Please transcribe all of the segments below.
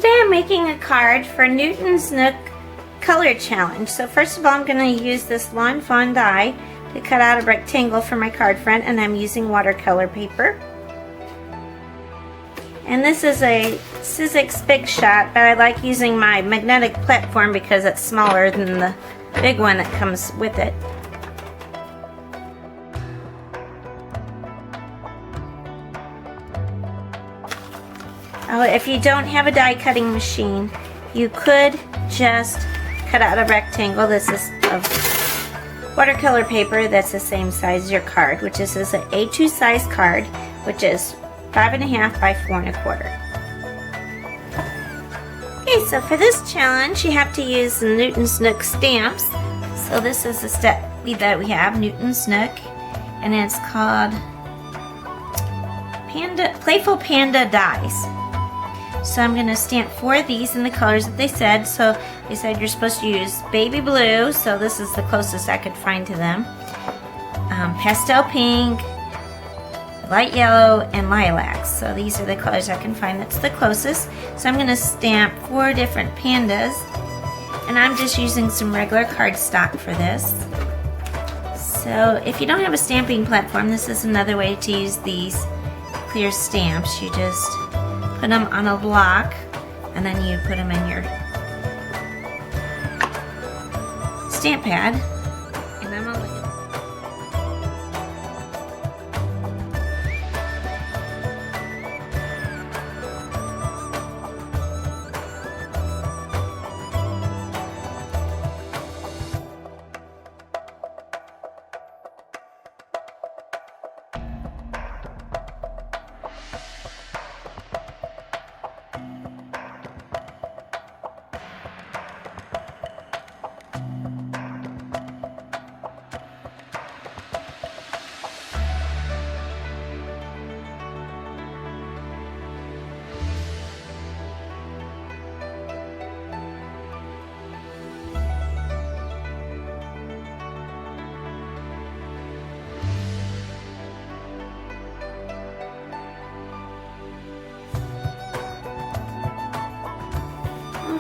Today I'm making a card for Newton's Nook Color Challenge. So first of all, I'm going to use this Lawn Fawn die to cut out a rectangle for my card front, and I'm using watercolor paper. And this is a Sizzix Big Shot, but I like using my magnetic platform because it's smaller than the big one that comes with it. Oh, if you don't have a die cutting machine, you could just cut out a rectangle. This is of watercolor paper that's the same size as your card, which is an A2 size card, which is 5.5 by 4.25. Okay, so for this challenge, you have to use the Newton's Nook stamps. So this is the step that we have, Newton's Nook, and it's called Playful Panda dies. So I'm going to stamp 4 of these in the colors that they said. So they said you're supposed to use baby blue, so this is the closest I could find to them. Pastel pink, light yellow, and lilac. So these are the colors I can find that's the closest. So I'm going to stamp 4 different pandas, and I'm just using some regular cardstock for this. So if you don't have a stamping platform, this is another way to use these clear stamps. You just put them on a block, and then you put them in your stamp pad. And I'm gonna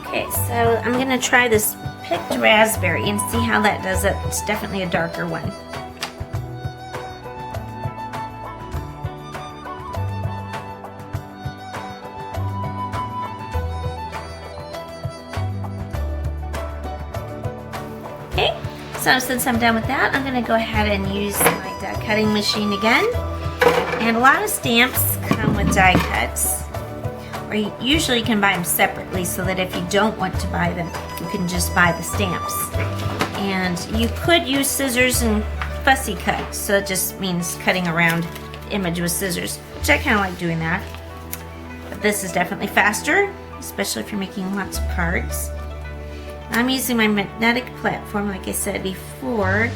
Okay, so I'm going to try this picked raspberry and see how that does it. It's definitely a darker one. Okay, so since I'm done with that, I'm going to go ahead and use my die cutting machine again. And a lot of stamps come with die cuts. Or you usually can buy them separately, so that if you don't want to buy them, you can just buy the stamps. And you could use scissors and fussy cut, so it just means cutting around the image with scissors, which I kind of like doing that. But this is definitely faster, especially if you're making lots of cards. I'm using my magnetic platform, like I said before,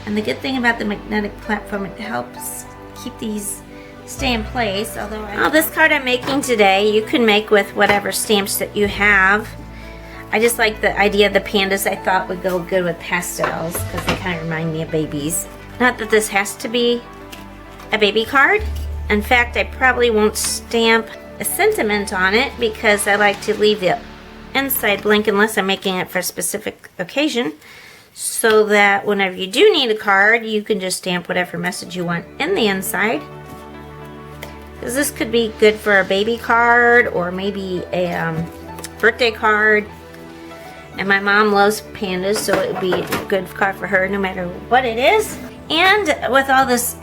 and the good thing about the magnetic platform, it helps keep these stay in place. Although this card I'm making today, you can make with whatever stamps that you have. I just like the idea of the pandas. I thought would go good with pastels because they kind of remind me of babies. Not that this has to be a baby card. In fact, I probably won't stamp a sentiment on it because I like to leave the inside blank unless I'm making it for a specific occasion, so that whenever you do need a card, you can just stamp whatever message you want in the inside. Because this could be good for a baby card or maybe a birthday card. And my mom loves pandas, so it would be a good card for her no matter what it is. And with all this,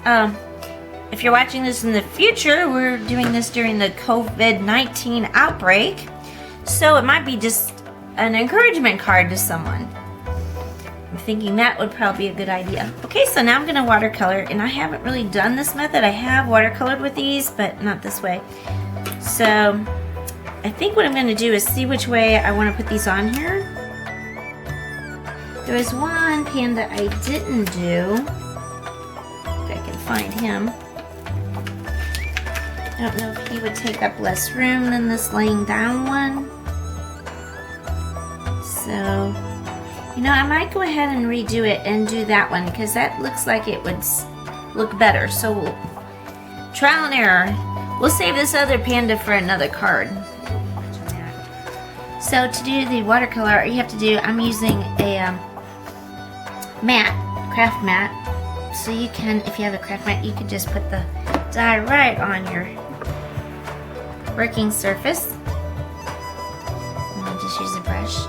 if you're watching this in the future, we're doing this during the COVID-19 outbreak. So it might be just an encouragement card to someone. I'm thinking that would probably be a good idea. Okay, so now I'm going to watercolor, and I haven't really done this method. I have watercolored with these, but not this way. So I think what I'm going to do is see which way I want to put these on here. There was one panda I didn't do. If I can find him. I don't know if he would take up less room than this laying down one. So, you know, I might go ahead and redo it and do that one because that looks like it would look better. So, trial and error. We'll save this other panda for another card. So to do the watercolor, you have to do, I'm using a mat, craft mat. So you can, if you have a craft mat, you can just put the dye right on your working surface. And then just use a brush.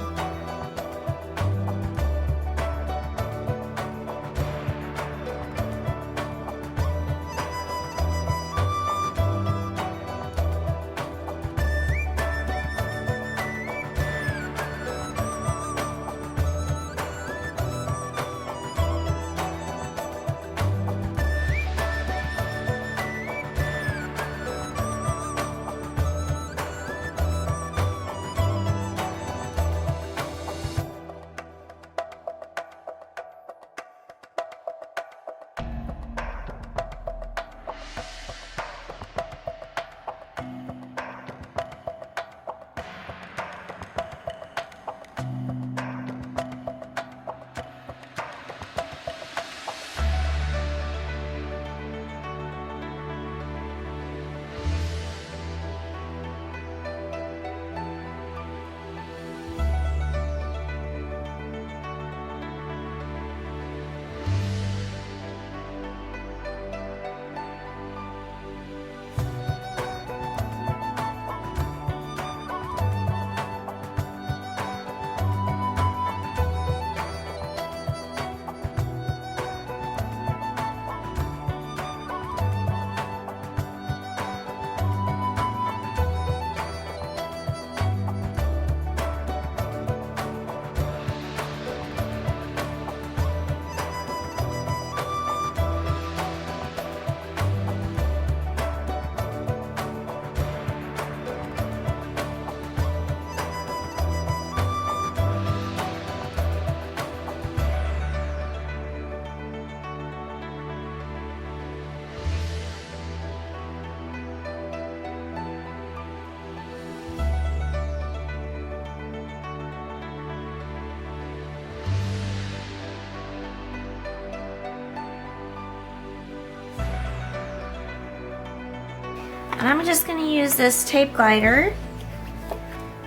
And I'm just going to use this tape glider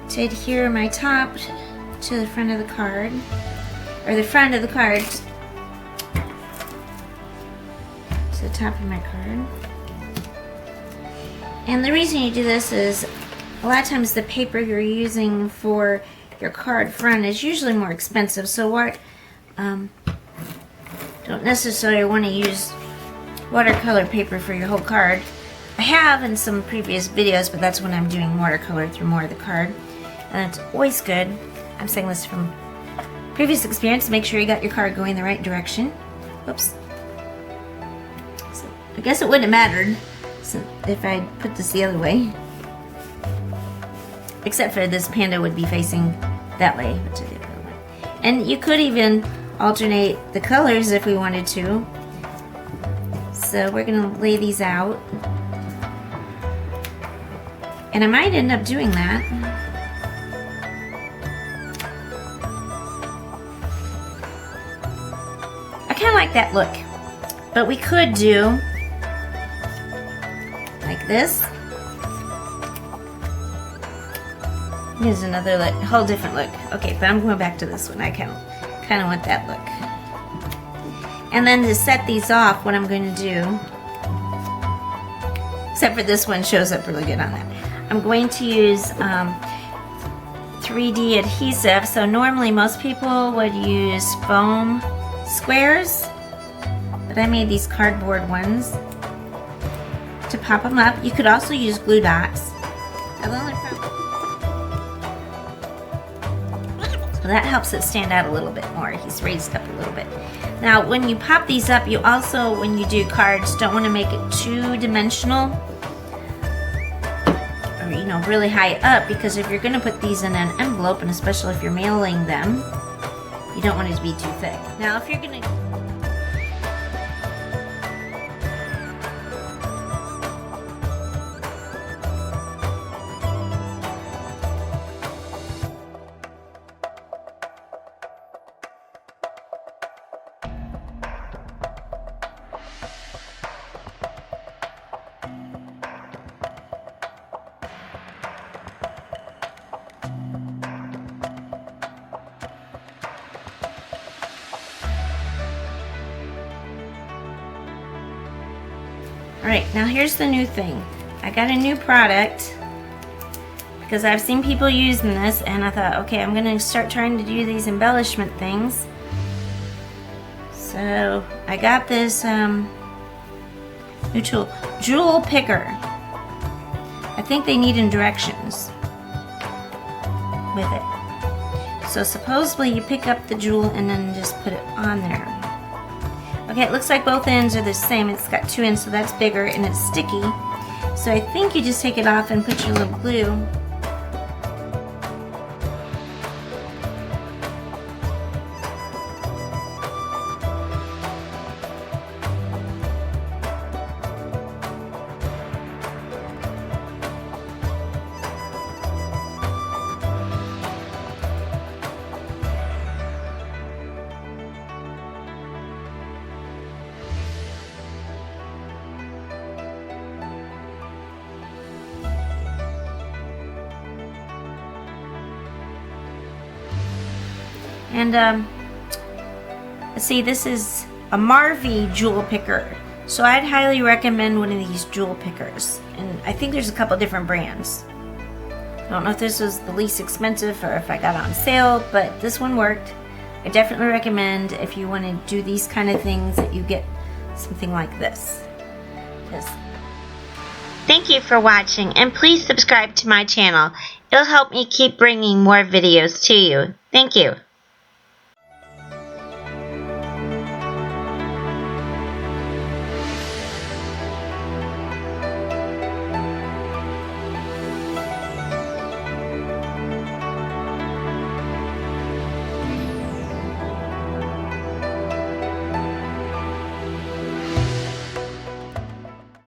to adhere my top to the front of the card, or the front of the card to the top of my card. And the reason you do this is a lot of times the paper you're using for your card front is usually more expensive, so don't necessarily want to use watercolor paper for your whole card. I have in some previous videos, but that's when I'm doing watercolor through more of the card, and it's always good. I'm saying this from previous experience. Make sure you got your card going the right direction. Whoops. So I guess it wouldn't have mattered if I put this the other way, except for this panda would be facing that way, which I did the other way. And you could even alternate the colors if we wanted to. So we're gonna lay these out. And I might end up doing that. I kind of like that look. But we could do like this. Here's another look, whole different look. Okay, but I'm going back to this one. I kind of want that look. And then to set these off, what I'm going to do, except for this one shows up really good on that, I'm going to use 3D adhesive. So normally most people would use foam squares, but I made these cardboard ones to pop them up. You could also use glue dots. So that helps it stand out a little bit more. He's raised up a little bit. Now when you pop these up, you also, when you do cards, don't want to make it two-dimensional, you know, really high up, because if you're going to put these in an envelope, and especially if you're mailing them, you don't want it to be too thick. Now if you're going to Alright, now here's the new thing. I got a new product because I've seen people using this, and I thought, okay, I'm gonna start trying to do these embellishment things. So I got this new tool, jewel picker. I think they need directions with it. So supposedly you pick up the jewel and then just put it on there. Okay, it looks like both ends are the same. It's got two ends, so that's bigger and it's sticky. So I think you just take it off and put your little glue. And let's see, this is a Marvy jewel picker. So I'd highly recommend one of these jewel pickers. And I think there's a couple different brands. I don't know if this was the least expensive or if I got it on sale, but this one worked. I definitely recommend if you want to do these kind of things that you get something like this. Thank you for watching, and please subscribe to my channel. It'll help me keep bringing more videos to you. Thank you.